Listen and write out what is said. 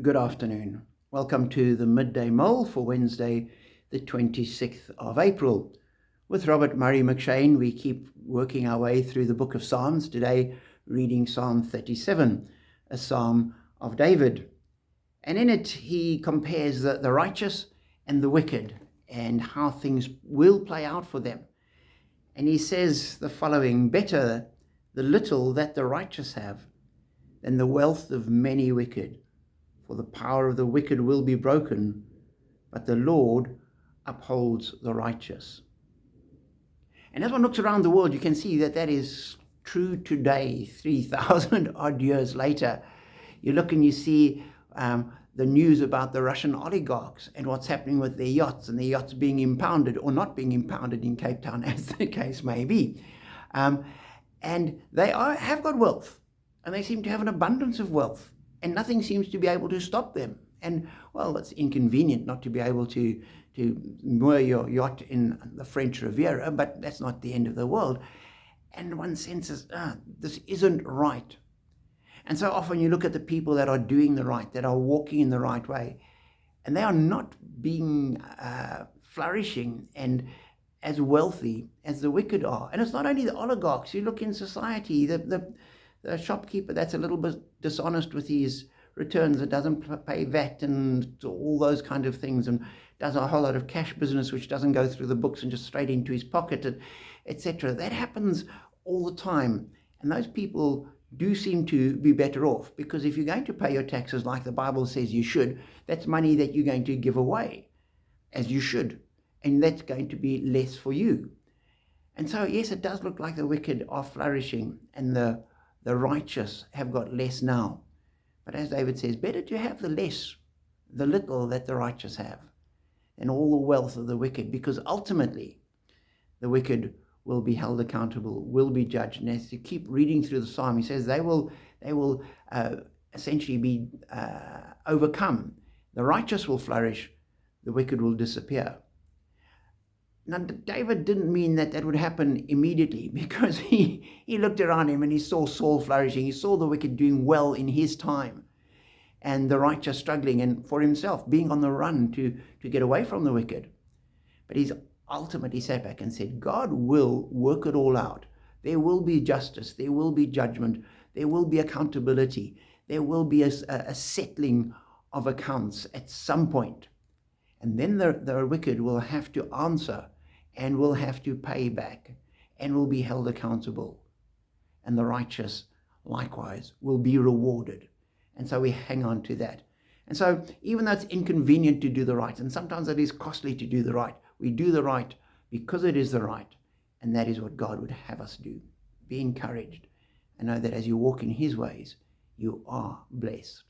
Good afternoon. Welcome to the Midday Mull for Wednesday, the 26th of April. With Robert Murray McShane, we keep working our way through the book of Psalms, today reading Psalm 37, a psalm of David. And in it, he compares the righteous and the wicked and how things will play out for them. And he says the following: better the little that the righteous have than the wealth of many wicked. For the power of the wicked will be broken, but the Lord upholds the righteous. And as one looks around the world, you can see that is true today, 3,000 odd years later. You look and you see the news about the Russian oligarchs and what's happening with their yachts, and their yachts being impounded or not being impounded in Cape Town, as the case may be. And they have got wealth, and they seem to have an abundance of wealth. And nothing seems to be able to stop them. And, well, it's inconvenient not to be able to moor your yacht in the French Riviera, but that's not the end of the world. And one senses, this isn't right. And so often you look at the people that are doing the right, that are walking in the right way, and they are not being flourishing and as wealthy as the wicked are. And it's not only the oligarchs. You look in society, the shopkeeper that's a little bit dishonest with his returns and doesn't pay VAT and all those kind of things, and does a whole lot of cash business which doesn't go through the books and just straight into his pocket, etc. That happens all the time. And those people do seem to be better off, because if you're going to pay your taxes like the Bible says you should, that's money that you're going to give away, as you should. And that's going to be less for you. And so, yes, it does look like the wicked are flourishing and the righteous have got less now. But as David says, better to have the little that the righteous have, than all the wealth of the wicked, because ultimately the wicked will be held accountable, will be judged. And as you keep reading through the psalm, he says they will essentially be overcome. The righteous will flourish, the wicked will disappear. Now, David didn't mean that would happen immediately, because he looked around him and he saw Saul flourishing. He saw the wicked doing well in his time and the righteous struggling, and for himself being on the run to get away from the wicked. But he's ultimately sat back and said, God will work it all out. There will be justice. There will be judgment. There will be accountability. There will be a settling of accounts at some point. And then the wicked will have to answer and will have to pay back and will be held accountable. And the righteous, likewise, will be rewarded. And so we hang on to that. And so even though it's inconvenient to do the right, and sometimes it is costly to do the right, we do the right because it is the right. And that is what God would have us do. Be encouraged and know that as you walk in his ways, you are blessed.